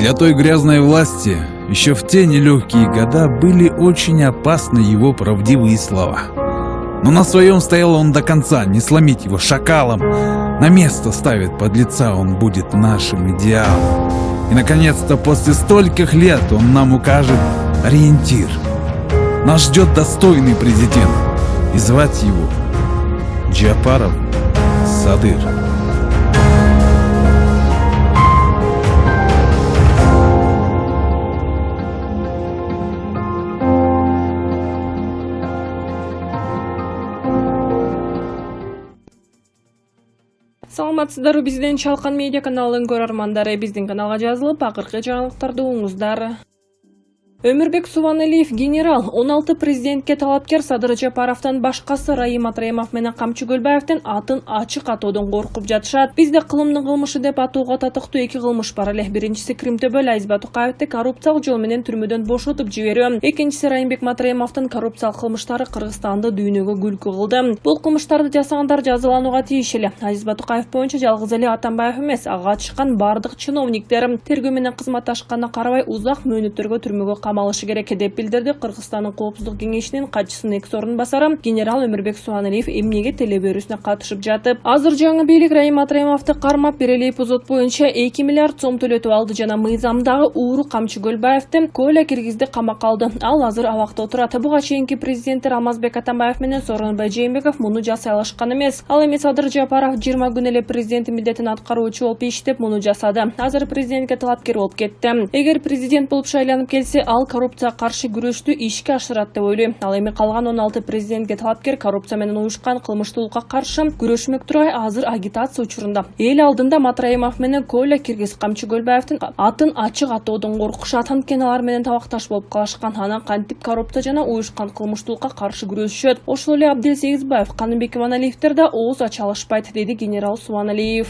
Для той грязной власти еще в те нелегкие года были очень опасны его правдивые слова. Но на своем стоял он до конца, не сломить его шакалом. На место ставит подлеца, он будет нашим идеалом. И наконец-то после стольких лет он нам укажет ориентир. Нас ждет достойный президент, и звать его Джапаров Садыр. Саламатсыздар, бизден Чалкан медиа каналын көрөрмандары, биздин каналга жазылып, акыркы жаңылыктарды уңуңуздар. Өмүрбек Субаналиев генерал 16 президентке талапкер Садыр Жапаровтан башкасы Раим Атраимов менен Камчы Көлбаевдин атын ачык атоодон коркуп жатышат. Бизде кылымдын кылмышы деп атууга татыктуу эки кылмыш бар эле. Биринчиси Кримтөбөл Айзба Тукаевди коррупциялык жол менен түрмөдөн бошотуп жиберүү. Экинчиси Райымбек Матраимовдун коррупциялык кылмыштары Кыргызстанды дүйнөгө күлкү кылды. Бул кылмыштарды жасагандар жазаланууга тиешеле. Айзба Тукаев боюнча жалгыз эле Атамбаев эмес, ага чыккан бардык чиновниктер тергөө менен кызматташканына карабай узак мөөнөттөргө түрмөгө камалышы керек деп билдирди Кыргызстандын коопсуздук кеңешинин катчысынын экс орун басары генерал Өмүрбек Субаналиев эмнеге телебөрүсүнө катышып жатып. Азыр жаңы бийлик Раим Атраимовду кармап бир эле эпизод боюнча 2 миллиард сом төлөтүп алды жана мыйзамдагы ууру Камчы Көлбаевди Коля киргизди, камакка алды. Ал азыр абакта отурат. Буга чейинки президенттер Алмазбек Атамбаев менен Сооронбай Жээнбеков муну жасай алышкан эмес. Ал эми Садыр Жапаров 20 күн эле президент милдетин аткаруучу болуп иштеп муну жасады. Азыр президентке талапкер болуп кетти. Эгер президент болуп шайланып келсе, ал коррупция каршы күрөштү ишке ашырат деп ойлойм. Ал эми калган 16 президентке талапкер коррупция менен уюшкан кылмыштуулукка каршы күрөшмөк тургай азыр агитация учурунда эл алдында Матраимов менен Коля Киргиз Камчы Көлбаевдин атын ачык атоодон коркушат. Анткени алар менен табакташ болуп калышкан. Анан кантип коррупция жана уюшкан кылмыштуулукка каршы күрөшүшөт. Ошол эле Абдел Сегизбаев, Каныбек Иманалиевдер да ооз ача алышпайт, деди генерал Субаналиев.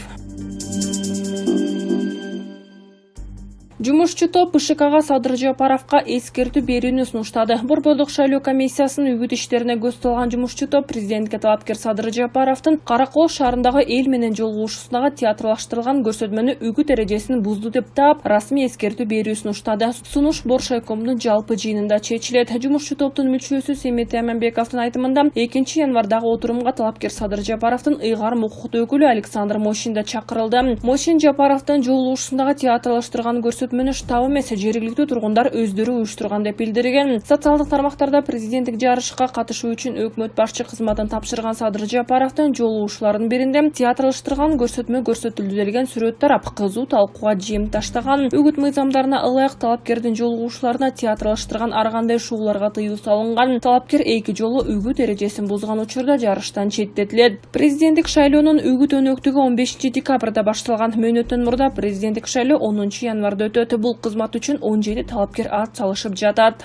Жумушчу топ БШКга Садыр Жапаровга эскертүү берүүнү сунуштады. Борбордук шайлоо комиссиясынын үгүт иштерине көз салган жумушчу топ президентке талапкер Садыр Жапаровдун Каракол шаарындагы эл менен жолугушуусундагы театрлаштырылган көрсөтмөнү үгүт эрежесин бузду деп таап, расмий эскертүү берүү сунуштады. Сунуш Боршайкомдун жалпы жыйынында чечилет. Жумушчу топтун мүчөсү Семет Аманбековдун айтымында 2-январдагы отурумга талапкер Садыр Жапаровдун ыйгарым укуктуу өкүлү Александр Мощин да чакырылды. Мощин Жапаровдун жолугушуусундагы театрлаштырган көрсөтмөнү штаб эмес, жергиликтүү тургундар өздөрү уюштурган деп билдирген. Социалдык тармактарда президенттик жарышка катышуу үчүн өкмөт башчы кызматын тапшырган Садыр Жапаровдун жолугушууларынын биринде театрлаштырган көрсөтмө көрсөтүлдү деген сүрөт тарап кызуу талкууга жем таштаган. Үгүт мыйзамдарына ылайык талапкердин жолугушууларына театрлаштырган ар кандай шоуларга тыюу салынган. Талапкер 2 жолу үгүт эрежесин бузган учурда жарыштан четтетилет. Президенттик шайлоонун үгүт өнөктүгү 15-декабрда башталган. Мөөнөттөн мурда президенттик шайлоо 10-январда өтөт. Бул кызмат үчүн 17 талапкер ат салышып жатат.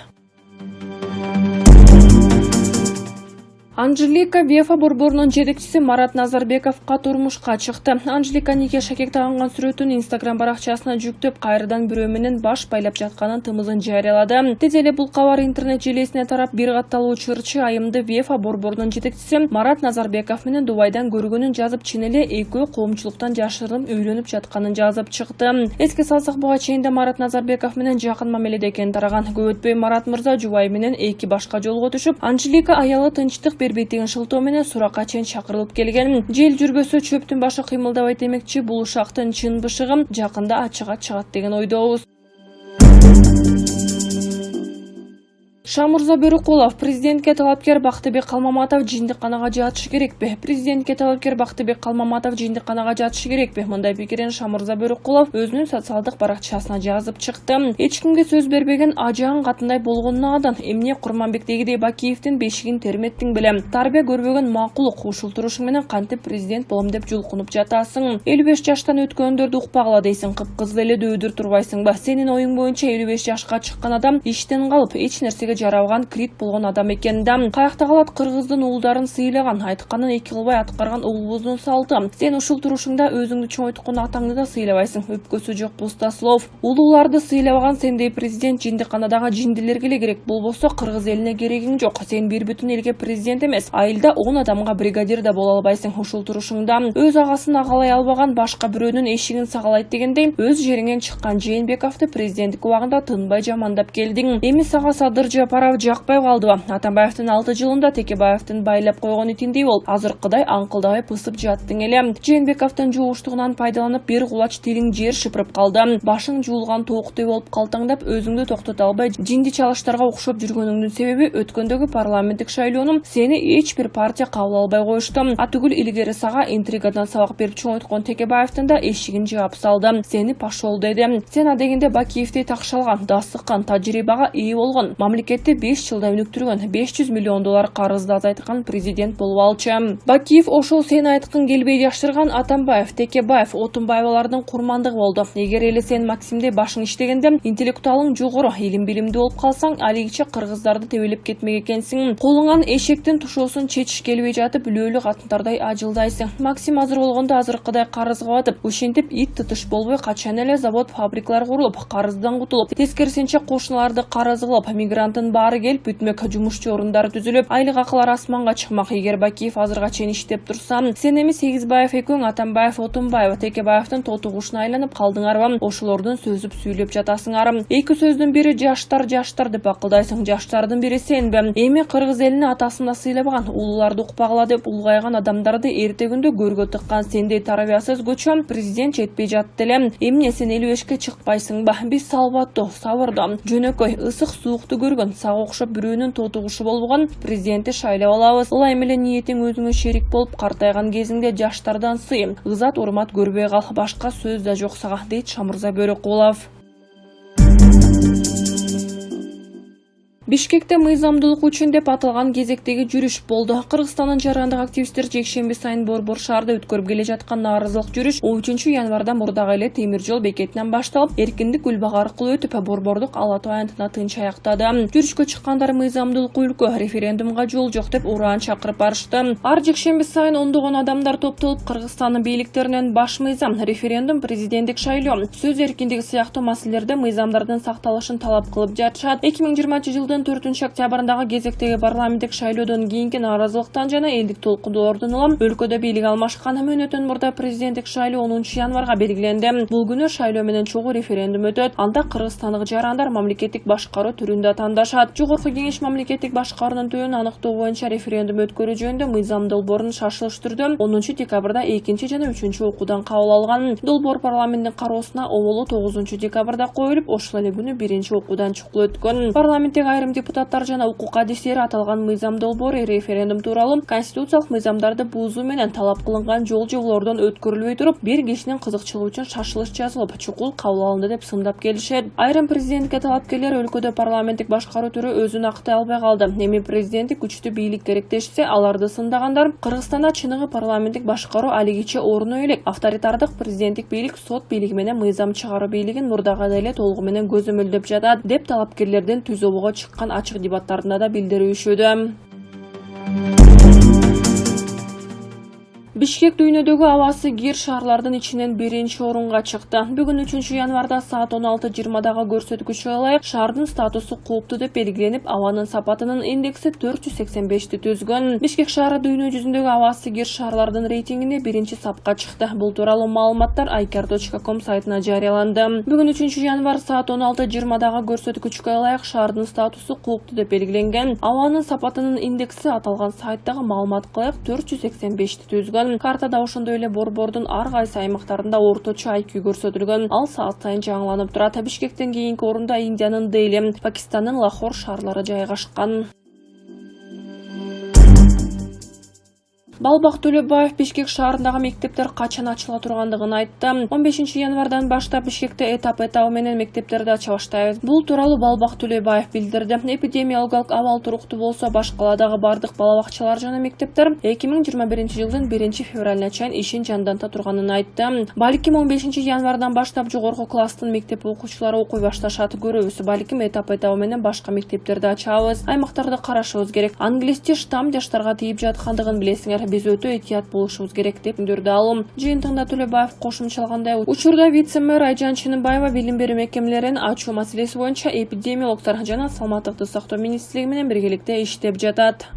Анжелика Вефа борборунун жетекчиси Марат Назарбековго турмушка чыкты. Анжелика нике шакек тагынган сүрөтүн Instagram баракчасына жүктөп, кайрадан бирөө менен баш байлап жатканын тымызын жарыялады. Тез эле бул кабар интернет желесине тарап, бир катталуу чырчы айымды Вефа борборунун жетекчиси Марат Назарбеков менен Дубайдан көргөнүн жазып, чын эле экөө коомчулуктан жашырынып үйлөнүп жатканын жазып чыкты. Эске салсак, буга чейин да Марат Назарбеков менен жакын мамиледе экени тараган. Көп өтпөй Марат мырза жубайы менен эки башка жолго түшүп, Анжелика аялы тынчтык бербейтигин шылтоо менен суракка чейин чакырылып келген. Жел жүрбөсө чөптүн башы кыймылдабайт демекчи, бул ушактын чын бышыгы жакында ачыга чыгат деген ойдобуз. Шамурза Бөрүкулов президентке талапкер Бактыбек Калмаматов жиндикканага жатышы керекпи? Президентке талапкер Бактыбек Калмаматов жиндикканага жатышы керекпи? Мындай пикирин Шамурза Бөрүкулов өзүнүн социалдык баракчасына жазып чыкты. Эч кимге сөз бербеген ажаң катындай болгонунадан эмне Курманбектегидей Бакиевдин бешигин терметтиң беле? Тарбия көрбөгөн макулук, ушул турушуң менен кантип президент болом деп жулкунуп жатасың? 55 жаштан өткөндөрдү укпагыла дейсиң, кып-кызыл эле дөөдүр турбайсыңбы? Сенин оюң боюнча 55 жашка чыккан адам иштен калып, эч нерсеге жарабган крит болгон адам экен да. Каякта калат кыргыздын уулдарын сыйлаган, айтканын эки кылбай аткарган улубуздун салты. Сен ушул турушуңда өзүңдү чоңойткон атаңды да сыйлабайсың. Өпкөсү жок Пустослов. Улууларды сыйлабаган сендей президент жиндиканадагы жиндилерге эле керек. Болбосо кыргыз элине керегиң жок. Сен бир бүтүн элге президент эмес, айылда 10 адамга бригадир да боло албайсың. Ушул турушуңда өз агасын агалай албаган башка бирөөнүн эшигин сагалайт дегендей, өз жериңен чыккан Жээнбековду президенттик убагында тынбай жамандап келдиң. Эми сага Садыр Жапаров жакпай калдыбы? Атамбаевдин 6 жылында Текебаевдин байлап койгон итиндей болуп, азыркыдай аңкылдабай пысып жаттың эле. Жээнбековдун жуугуштугунан пайдаланып бир кулач тилиң жер шыпырып калды. Башың жуулган тооктой болуп калтаңдап өзүңдү токтото албай жинди чалыштарга окшоп жүргөнүңдүн себеби өткөндөгү парламенттик шайлоону сени эч бир партия кабыл албай коюшту. Атүгүл илгери сага интригадан сабак берип чоңойткон Текебаевдин да эшигин жаап салды. Сени пошол деди. Сен адегенде Бакиевдей такшалган, дасыккан, тажрыйбага ээ болгон, мамлекетти 5 жылда өнүктүргөн, 500 миллион доллар карызды азайткан президент болуп алчу. Бакиев ошол сен айткың келбей жашырган Атамбаев, Текебаев, Отунбаевалардын курмандыгы болду. Эгер эле сен Максимдей башың иштегенде, интеллектуалың жогору, илим билимдүү болуп калсаң, алигиче кыргыздарды тебелеп кетмек экенсиң. Колуңан эшектин тушоосун чечиш келбей жатып, үлөлү катындардай ажылдайсың. Максим азыр болгондо азыркыдай карызга батып, ушинтип ит тытыш болбой качан эле завод, фабрикалар курулуп, карыздан кутулуп, тескерисинче кошуналарды карыз кылып, мигранттын баары келип бүтмөк, жумушчу орундары түзүлүп, айлык акылар асманга чыкмак. Эгер Бакиев азырга чейин иштеп турса, сен эми Сегизбаев экөөң Атамбаев, Отунбаев, Текебаевдин тотугушуна айланып калдыңарбы? Ошолордун сөзүп сүйлөп жатасыңар. Эки сөздүн бири жаштар деп акылдайсың, жаштардын бири сенби? Эми кыргыз элине атасын да сыйлабаган, улууларды укпагыла деп улгайган адамдарды эрте күндө көргө тыккан сендей тарбиясыз көчөм президент жетпей жатты эле. Эмне сен 55-ке чыкпайсыңбы? Биз салбаттуу, сабырдуу, жөнөкөй, ысык суукту көргөн, сага окшоп бирөөнүн тотугушу болгон президентти шайлап алабыз. Ылайым эле ниетиң өзүңө шерик болуп, картайган кезиңде жаштардан сый, ызат урмат көрбөй кал. Башка сөз да жок сага, дейт Шамырза Бөрөкулов. Бишкекте мыйзамдуулук үчүн деп аталган кезектеги жүрүш болду. Кыргызстандын жарандык активисттер жекшемби сайын Борбор шаарда өткөрүп келе жаткан нааразылык жүрүш 13 январда мурдагы эле темир жол бекетинен башталып, Эркиндик үлбак аркылуу өтүп, Борбордук Ала Тоо аянтына тынч аяктады. Жүрүшкө чыккандар мыйзамдуулук өлкө, референдумга жол жок деп ураан чакырып барышты. Ар жекшемби сайын ондогон адамдар топтолуп, Кыргызстандын бийликтеринен баш мыйзам, референдум, президенттик шайлоо, сөз эркиндиги сыяктуу маселелерде мыйзамдардын сакталышын талап кылып жатышат. 2020 жылдын 4 октябрындагы кезектеги парламенттик шайлоодон кийинки нааразылыктан жана элдик толкундоолордон улам өлкөдө бийлик алмашкан мөөнөтөн мурда президенттик шайлоо 10 январга белгиленди. Бул күнү шайлоо менен чогуу референдум өтөт. Анда кыргызстандык жарандар мамлекеттик башкаруу түрүндө тандашат. Жогорку кеңеш мамлекеттик башкаруунун түрүн аныктоо боюнча референдум өткөрүү жөнүндө мыйзам долбоорун шашылыш түрдө 10 декабрда 2 жана 3 окуудан кабыл алган. Долбоор парламенттин кароосуна оболу 9 декабрда коюлуп, ошол эле күнү 1 окуудан чукулуп өткөн. Парламенттеги айрым депутаттар жана укук адистери аталган мыйзам долбоор референдум тууралуу конституциялык мыйзамдарды буузуу менен талап кылынган жол жоболордон өткөрүлбөй туруп, бир кишинин кызыкчылыгы үчүн шашылыш жазылып, чукул кабыл алынды деп сымдап келишет. Айрым президентке талапкерлер өлкөдө парламенттик башкаруу түрү өзүн актай албай калды. Эми президенттик күчтүү бийлик керектешсе, аларды сындагандар Кыргызстанда чыныгы парламенттик башкаруу алигиче орноо элек. Авторитардык президенттик бийлик сот бийлиги менен мыйзам чыгаруу бийлигин мурдагыдай эле толугу менен көзөмөлдөп жатат деп талапкерлердин түзөбөгө чыккан ачык дебаттарында да билдирүүшүдө. Бишкек дүйнөдөгү абасы кир шаарлардын ичинен 1-орунга чыкты. Бүгүн 3 январда саат 16:20 көрсөткүчкө ылайык шаардын статусу кооптуу деп белгиленип, абанын сапатынын индекси 485ти түзгөн. Бишкек шаары дүйнө жүзүндөгү абасы кир шаарлардын рейтингинде 1-сапка чыкты. Бул тууралуу маалыматтар icar.com сайтына жарыяланды. Бүгүн 3 январ саат 16:20 көрсөткүчкө ылайык шаардын статусу кооптуу деп белгиленген. Абанын сапатынын индекси аталган сайттагы маалыматка ылайык 485ти түзгөн. Картада ошондой эле Борбордун ар кайсы аймактарында орточо IQ көрсөтүлгөн. Ал саат сайын жаңыланып турат. Бишкектен кийинки орунда Индиянын Дели, Пакистандын Лахор шаарлары жайгашкан. Балбак Төлөбаев Бишкек шаарындагы мектептер качан ачыла тургандыгын айтты. 15 январдан баштап Бишкекте этап менен мектептерди ача баштайбыз. Бул тууралуу Балбак Төлөбаев билдирди. Эпидемиологиялык абал туруктуу болсо баш каладагы бардык бала бакчалар жана мектептер 2021-жылдын 1-февралына чейин ишин жанданта турганын айтты. Балким 15 январдан баштап жогорку класстын мектеп окуучулары окуй башташат, көрөбүз. Балким этап менен башка мектептерди ачабыз. Аймактарды карашыбыз керек. Англисте штамм жаштарга тийип жаткандыгын билесиңер. Биз өтө этият болушубуз керек деп түндүрдү ал. Жыйынтыгында Төлөбаев кошумчалагандай, учурда вице-мэр Айжан Чыныбаева билим берүү мекемелерин ачуу маселеси боюнча эпидемиологдор жана саламаттыкты сактоо министрлиги менен биргеликте иштеп жатат.